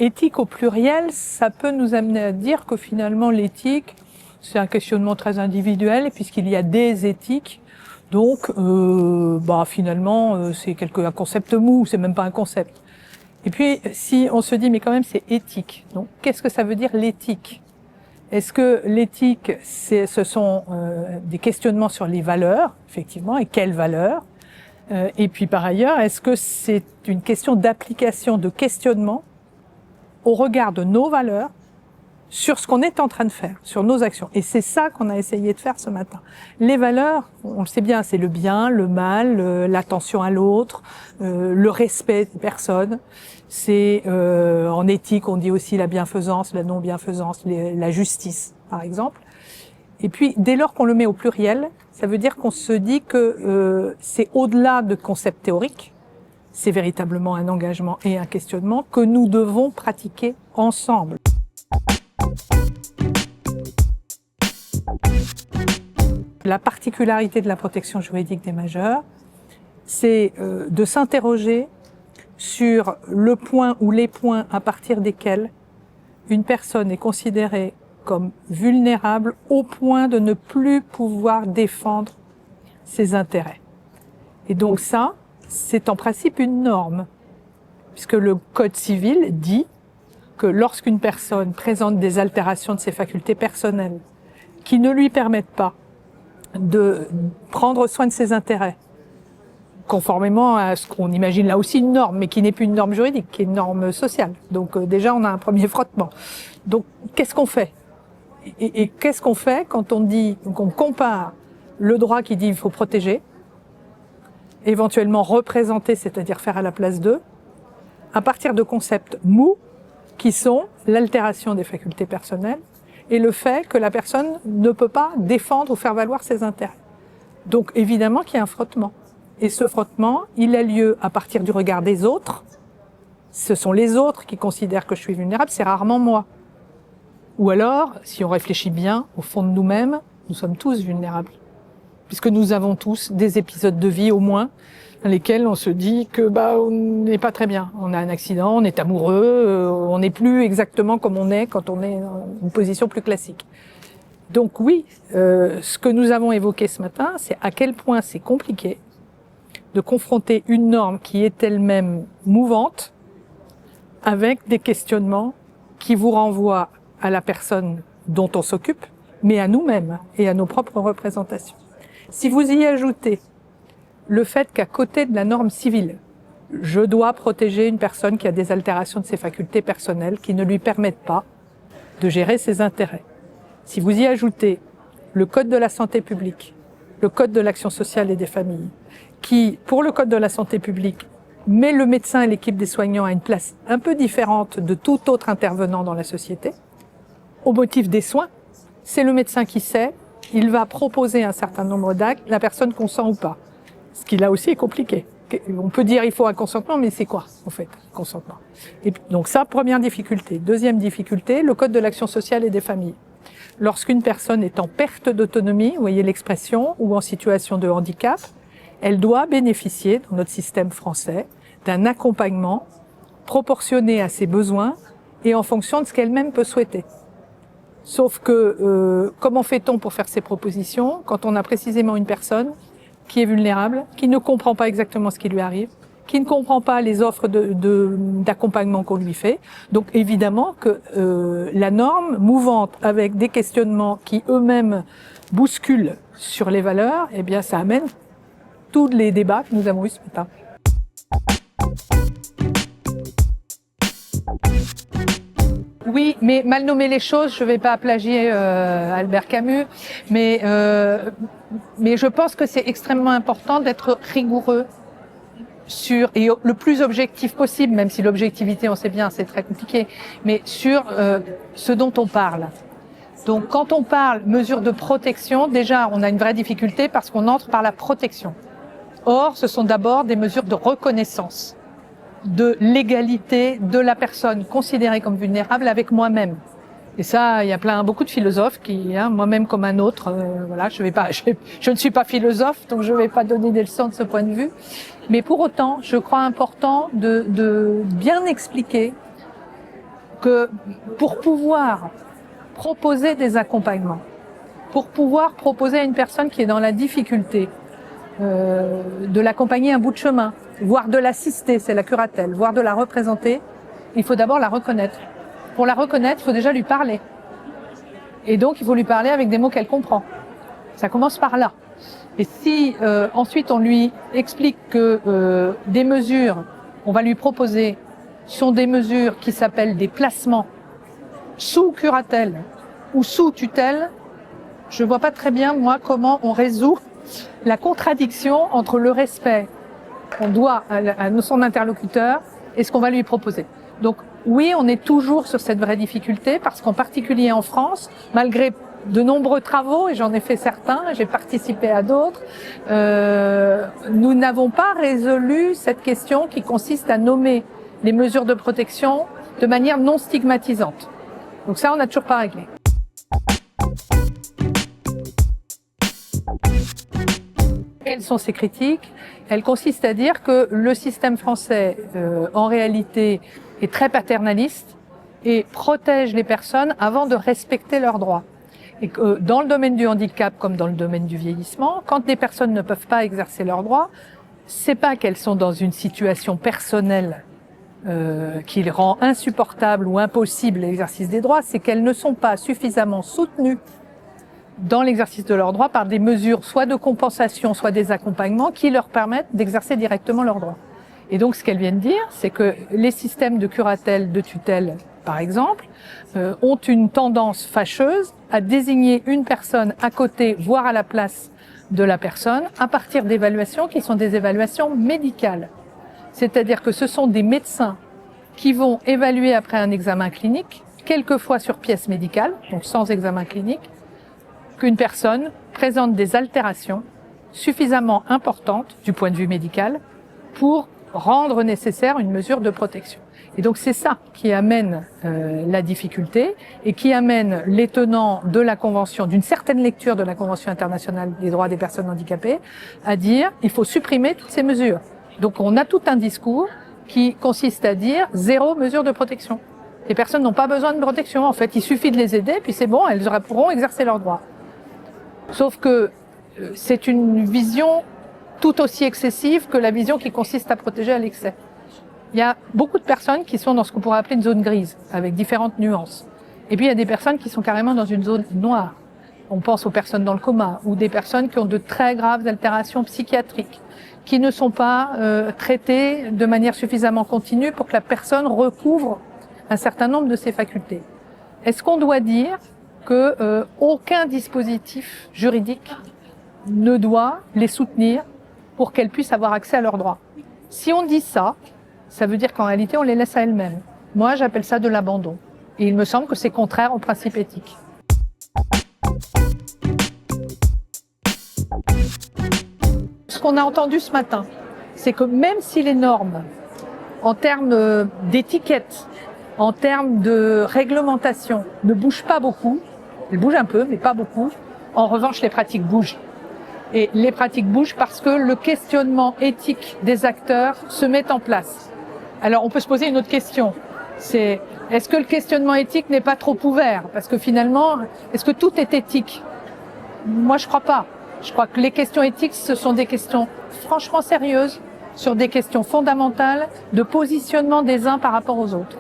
éthique au pluriel, ça peut nous amener à dire que finalement l'éthique, c'est un questionnement très individuel, puisqu'il y a des éthiques. Donc, finalement, c'est un concept mou, c'est même pas un concept. Et puis, si on se dit, mais quand même, c'est éthique. Donc, qu'est-ce que ça veut dire l'éthique? Est-ce que l'éthique, ce sont des questionnements sur les valeurs, effectivement, et quelles valeurs? Et puis, par ailleurs, est-ce que c'est une question d'application, de questionnement au regard de nos valeurs sur ce qu'on est en train de faire, sur nos actions. Et c'est ça qu'on a essayé de faire ce matin. Les valeurs, on le sait bien, c'est le bien, le mal, l'attention à l'autre, le respect des personnes. C'est en éthique, on dit aussi la bienfaisance, la non-bienfaisance, la justice, par exemple. Et puis, dès lors qu'on le met au pluriel, ça veut dire qu'on se dit que c'est au-delà de concepts théoriques, c'est véritablement un engagement et un questionnement que nous devons pratiquer ensemble. La particularité de la protection juridique des majeurs, c'est de s'interroger sur le point ou les points à partir desquels une personne est considérée comme vulnérable au point de ne plus pouvoir défendre ses intérêts. Et donc ça, c'est en principe une norme, puisque le Code civil dit que lorsqu'une personne présente des altérations de ses facultés personnelles qui ne lui permettent pas de prendre soin de ses intérêts, conformément à ce qu'on imagine là aussi une norme, mais qui n'est plus une norme juridique, qui est une norme sociale. Donc déjà, on a un premier frottement. Donc, qu'est-ce qu'on fait? Et qu'est-ce qu'on fait quand on dit, qu'on compare le droit qui dit il faut protéger, éventuellement représenter, c'est-à-dire faire à la place d'eux, à partir de concepts mous qui sont l'altération des facultés personnelles et le fait que la personne ne peut pas défendre ou faire valoir ses intérêts. Donc évidemment qu'il y a un frottement. Et ce frottement, il a lieu à partir du regard des autres. Ce sont les autres qui considèrent que je suis vulnérable, c'est rarement moi. Ou alors, si on réfléchit bien, au fond de nous-mêmes, nous sommes tous vulnérables. Puisque nous avons tous des épisodes de vie au moins, dans lesquels on se dit que on n'est pas très bien. On a un accident, on est amoureux, on n'est plus exactement comme on est quand on est dans une position plus classique. Donc oui, ce que nous avons évoqué ce matin, c'est à quel point c'est compliqué de confronter une norme qui est elle-même mouvante avec des questionnements qui vous renvoient à la personne dont on s'occupe, mais à nous-mêmes et à nos propres représentations. Si vous y ajoutez le fait qu'à côté de la norme civile, je dois protéger une personne qui a des altérations de ses facultés personnelles qui ne lui permettent pas de gérer ses intérêts. Si vous y ajoutez le Code de la santé publique, le Code de l'action sociale et des familles, qui, pour le Code de la santé publique, met le médecin et l'équipe des soignants à une place un peu différente de tout autre intervenant dans la société, au motif des soins, c'est le médecin qui sait, il va proposer un certain nombre d'actes, la personne consent ou pas. Ce qui là aussi est compliqué. On peut dire il faut un consentement, mais c'est quoi en fait, consentement? Et donc ça, première difficulté. Deuxième difficulté, le Code de l'action sociale et des familles. Lorsqu'une personne est en perte d'autonomie, vous voyez l'expression, ou en situation de handicap, elle doit bénéficier, dans notre système français, d'un accompagnement proportionné à ses besoins et en fonction de ce qu'elle-même peut souhaiter. Sauf que, comment fait-on pour faire ces propositions quand on a précisément une personne qui est vulnérable, qui ne comprend pas exactement ce qui lui arrive, qui ne comprend pas les offres d'accompagnement qu'on lui fait. Donc évidemment que la norme mouvante avec des questionnements qui eux-mêmes bousculent sur les valeurs, eh bien ça amène tous les débats que nous avons eus ce matin. Oui, mais mal nommer les choses, je ne vais pas plagier Albert Camus, mais je pense que c'est extrêmement important d'être rigoureux et le plus objectif possible, même si l'objectivité, on sait bien, c'est très compliqué, mais sur ce dont on parle. Donc quand on parle mesures de protection, déjà on a une vraie difficulté parce qu'on entre par la protection. Or, ce sont d'abord des mesures de reconnaissance de l'égalité de la personne considérée comme vulnérable avec moi-même. Et ça, il y a beaucoup de philosophes qui, moi-même comme un autre, je ne suis pas philosophe, donc je ne vais pas donner des leçons de ce point de vue. Mais pour autant, je crois important de bien expliquer que pour pouvoir proposer des accompagnements, pour pouvoir proposer à une personne qui est dans la difficulté de l'accompagner un bout de chemin, voire de l'assister, c'est la curatelle, voire de la représenter, il faut d'abord la reconnaître. Pour la reconnaître, il faut déjà lui parler. Et donc, il faut lui parler avec des mots qu'elle comprend. Ça commence par là. Et si ensuite on lui explique que des mesures, on va lui proposer, sont des mesures qui s'appellent des placements sous curatelle ou sous tutelle, je vois pas très bien, moi, comment on résout la contradiction entre le respect qu'on doit à son interlocuteur et ce qu'on va lui proposer. Donc oui, on est toujours sur cette vraie difficulté parce qu'en particulier en France, malgré de nombreux travaux, et j'en ai fait certains, j'ai participé à d'autres, nous n'avons pas résolu cette question qui consiste à nommer les mesures de protection de manière non stigmatisante. Donc ça, on n'a toujours pas réglé. Quelles sont ces critiques? Elles consistent à dire que le système français, en réalité, est très paternaliste et protège les personnes avant de respecter leurs droits. Et que dans le domaine du handicap, comme dans le domaine du vieillissement, quand des personnes ne peuvent pas exercer leurs droits, c'est pas qu'elles sont dans une situation personnelle qui rend insupportable ou impossible l'exercice des droits, c'est qu'elles ne sont pas suffisamment soutenues dans l'exercice de leurs droits par des mesures soit de compensation, soit des accompagnements qui leur permettent d'exercer directement leurs droits. Et donc, ce qu'elles viennent dire, c'est que les systèmes de curatelle, de tutelle, par exemple, ont une tendance fâcheuse à désigner une personne à côté, voire à la place de la personne, à partir d'évaluations qui sont des évaluations médicales. C'est-à-dire que ce sont des médecins qui vont évaluer après un examen clinique, quelquefois sur pièce médicale, donc sans examen clinique, qu'une personne présente des altérations suffisamment importantes du point de vue médical pour rendre nécessaire une mesure de protection. Et donc c'est ça qui amène la difficulté et qui amène les tenants de la Convention, d'une certaine lecture de la Convention internationale des droits des personnes handicapées, à dire il faut supprimer toutes ces mesures. Donc on a tout un discours qui consiste à dire zéro mesure de protection. Les personnes n'ont pas besoin de protection. En fait, il suffit de les aider, puis c'est bon, elles pourront exercer leurs droits. Sauf que c'est une vision tout aussi excessive que la vision qui consiste à protéger à l'excès. Il y a beaucoup de personnes qui sont dans ce qu'on pourrait appeler une zone grise, avec différentes nuances. Et puis il y a des personnes qui sont carrément dans une zone noire. On pense aux personnes dans le coma, ou des personnes qui ont de très graves altérations psychiatriques, qui ne sont pas traitées de manière suffisamment continue pour que la personne recouvre un certain nombre de ses facultés. Est-ce qu'on doit dire que aucun dispositif juridique ne doit les soutenir pour qu'elles puissent avoir accès à leurs droits? Si on dit ça, ça veut dire qu'en réalité, on les laisse à elles-mêmes. Moi, j'appelle ça de l'abandon. Et il me semble que c'est contraire au principe éthique. Ce qu'on a entendu ce matin, c'est que même si les normes, en termes d'étiquette, en termes de réglementation, ne bougent pas beaucoup, elles bougent un peu, mais pas beaucoup, en revanche, les pratiques bougent. Et les pratiques bougent parce que le questionnement éthique des acteurs se met en place. Alors, on peut se poser une autre question. C'est, est-ce que le questionnement éthique n'est pas trop ouvert? Parce que finalement, est-ce que tout est éthique? Moi, je crois pas. Je crois que les questions éthiques, ce sont des questions franchement sérieuses, sur des questions fondamentales de positionnement des uns par rapport aux autres.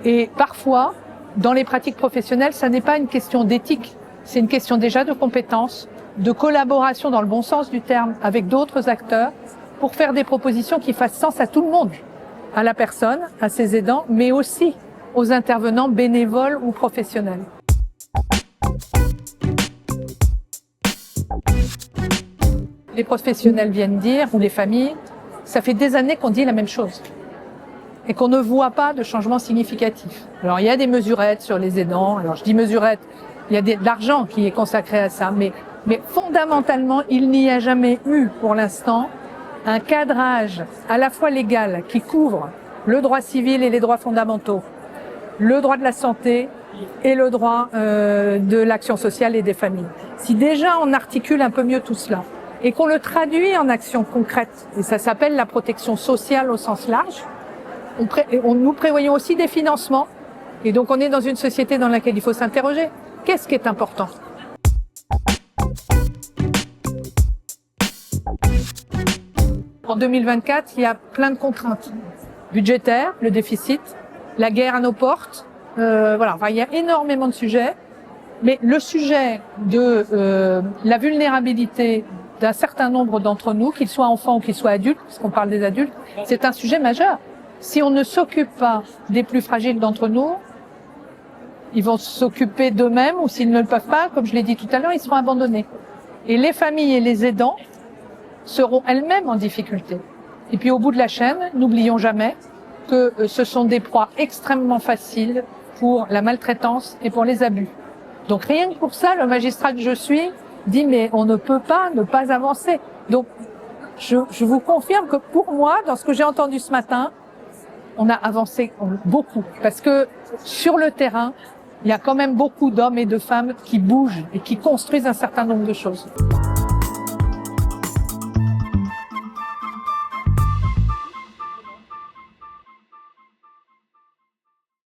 Et parfois, dans les pratiques professionnelles, ça n'est pas une question d'éthique, c'est une question déjà de compétences, de collaboration dans le bon sens du terme avec d'autres acteurs pour faire des propositions qui fassent sens à tout le monde, à la personne, à ses aidants, mais aussi aux intervenants bénévoles ou professionnels. Les professionnels viennent dire, ou les familles, ça fait des années qu'on dit la même chose et qu'on ne voit pas de changement significatif. Alors il y a des mesurettes sur les aidants, alors je dis mesurettes, il y a de l'argent qui est consacré à ça, mais fondamentalement, il n'y a jamais eu pour l'instant un cadrage à la fois légal qui couvre le droit civil et les droits fondamentaux, le droit de la santé et le droit de l'action sociale et des familles. Si déjà on articule un peu mieux tout cela et qu'on le traduit en actions concrètes, et ça s'appelle la protection sociale au sens large, nous prévoyons aussi des financements Et donc on est dans une société dans laquelle il faut s'interroger. Qu'est-ce qui est important ? En 2024, il y a plein de contraintes budgétaires, le déficit, la guerre à nos portes. Voilà, enfin, il y a énormément de sujets. Mais le sujet de la vulnérabilité d'un certain nombre d'entre nous, qu'ils soient enfants ou qu'ils soient adultes, puisqu'on parle des adultes, c'est un sujet majeur. Si on ne s'occupe pas des plus fragiles d'entre nous, ils vont s'occuper d'eux-mêmes, ou s'ils ne le peuvent pas, comme je l'ai dit tout à l'heure, ils seront abandonnés. Et les familles et les aidants seront elles-mêmes en difficulté. Et puis au bout de la chaîne, n'oublions jamais que ce sont des proies extrêmement faciles pour la maltraitance et pour les abus. Donc rien que pour ça, le magistrat que je suis dit mais on ne peut pas ne pas avancer. Donc je vous confirme que pour moi, dans ce que j'ai entendu ce matin, on a avancé beaucoup. Parce que sur le terrain, il y a quand même beaucoup d'hommes et de femmes qui bougent et qui construisent un certain nombre de choses.